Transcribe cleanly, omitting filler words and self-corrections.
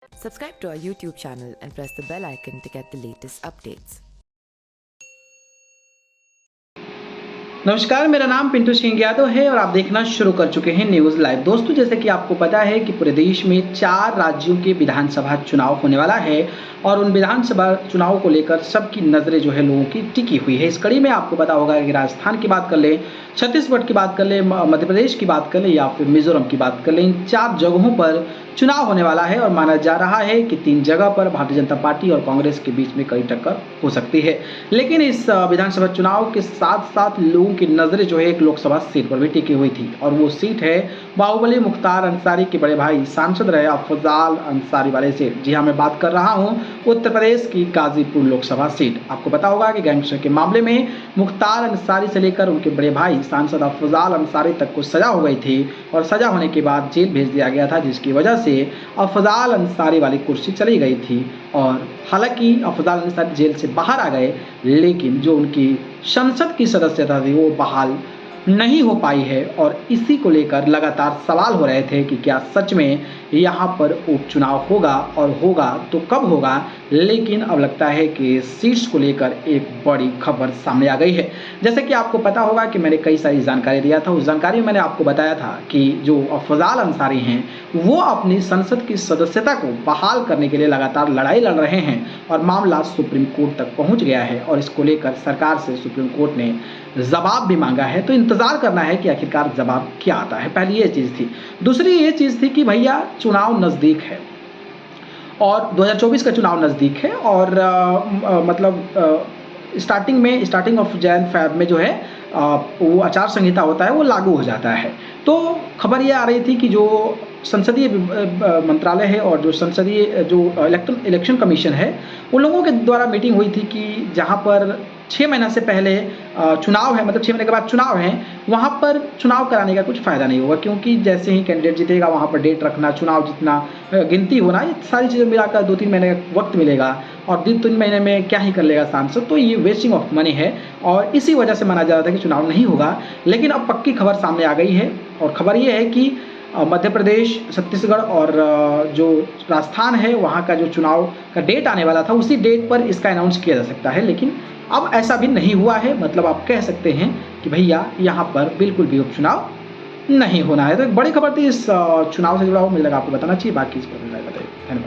Subscribe to our YouTube channel and press the bell icon to get the latest updates. नमस्कार, मेरा नाम पिंटू सिंह यादव है और आप देखना शुरू कर चुके हैं न्यूज़ लाइव। दोस्तों, जैसे कि आपको पता है कि पूरे देश में 4 राज्यों के विधानसभा चुनाव होने वाला है और उन विधानसभा चुनाव को लेकर सबकी नज़रें जो है लोगों की टिकी हुई है। इस कड़ी में आपको पता होगा कि राजस्थान की बात कर लें, छत्तीसगढ़ की बात कर लें, मध्य प्रदेश की बात कर लें या फिर मिजोरम की बात कर लें, इन 4 जगहों पर चुनाव होने वाला है और माना जा रहा है कि 3 जगह पर भारतीय जनता पार्टी और कांग्रेस के बीच में कड़ी टक्कर हो सकती है। लेकिन इस विधानसभा चुनाव के साथ साथ लोगों की नज़रें जो है एक लोकसभा सीट पर भी टिकी हुई थी और वो सीट है बाहुबली मुख्तार अंसारी के बड़े भाई सांसद रहे अफजाल अंसारी वाले सीट। जी हाँ, मैं बात कर रहा हूँ उत्तर प्रदेश की गाजीपुर लोकसभा सीट। आपको पता होगा कि गैंगस्टर के मामले में मुख्तार अंसारी से लेकर उनके बड़े भाई सांसद अफजाल अंसारी तक को सजा हो गई थी और सजा होने के बाद जेल भेज दिया गया था, जिसकी वजह से अफजाल अंसारी वाली कुर्सी चली गई थी। और हालांकि अफजाल अंसारी जेल से बाहर आ गए, लेकिन जो उनकी संसद की सदस्यता थी वो बहाल नहीं हो पाई है और इसी को लेकर लगातार सवाल हो रहे थे कि क्या सच में यहाँ पर उपचुनाव होगा और होगा तो कब होगा। लेकिन अब लगता है कि सीट्स को लेकर एक बड़ी खबर सामने आ गई है। जैसे कि आपको पता होगा कि मैंने कई सारी जानकारी दिया था, उस जानकारी में मैंने आपको बताया था कि जो अफजाल अंसारी हैं वो अपनी संसद की सदस्यता को बहाल करने के लिए लगातार लड़ाई लड़ रहे हैं और मामला सुप्रीम कोर्ट तक पहुंच गया है और इसको लेकर सरकार से सुप्रीम कोर्ट ने जवाब भी मांगा है। तो इंतजार करना है कि आखिरकार जवाब क्या आता है। पहली ये चीज़ थी। दूसरी ये चीज़ थी कि भैया चुनाव नज़दीक है और 2024 का चुनाव नज़दीक है और स्टार्टिंग ऑफ जैन फैब में जो है वो आचार संहिता होता है वो लागू हो जाता है। तो खबर ये आ रही थी कि जो संसदीय मंत्रालय है और जो संसदीय जो इलेक्शन कमीशन है उन लोगों के द्वारा मीटिंग हुई थी कि जहां पर 6 महीना से पहले चुनाव है, मतलब 6 महीने के बाद चुनाव है, वहाँ पर चुनाव कराने का कुछ फ़ायदा नहीं होगा, क्योंकि जैसे ही कैंडिडेट जीतेगा वहाँ पर डेट रखना, चुनाव जितना गिनती होना, ये सारी चीज़ें मिलाकर 2-3 महीने का वक्त मिलेगा और 2-3 महीने में क्या ही कर लेगा सांसद। तो ये वेस्टिंग ऑफ मनी है और इसी वजह से माना जा रहा था कि चुनाव नहीं होगा। लेकिन अब पक्की खबर सामने आ गई है और खबर ये है कि मध्य प्रदेश, छत्तीसगढ़ और जो राजस्थान है वहाँ का जो चुनाव का डेट आने वाला था उसी डेट पर इसका अनाउंस किया जा सकता है। लेकिन अब ऐसा भी नहीं हुआ है, मतलब आप कह सकते हैं कि भैया यहाँ पर बिल्कुल भी उपचुनाव नहीं होना है। तो एक बड़ी खबर थी इस चुनाव से जुड़ा हुआ, मुझे लगा आपको बताना चाहिए। बाकी इस पर बताइए। धन्यवाद।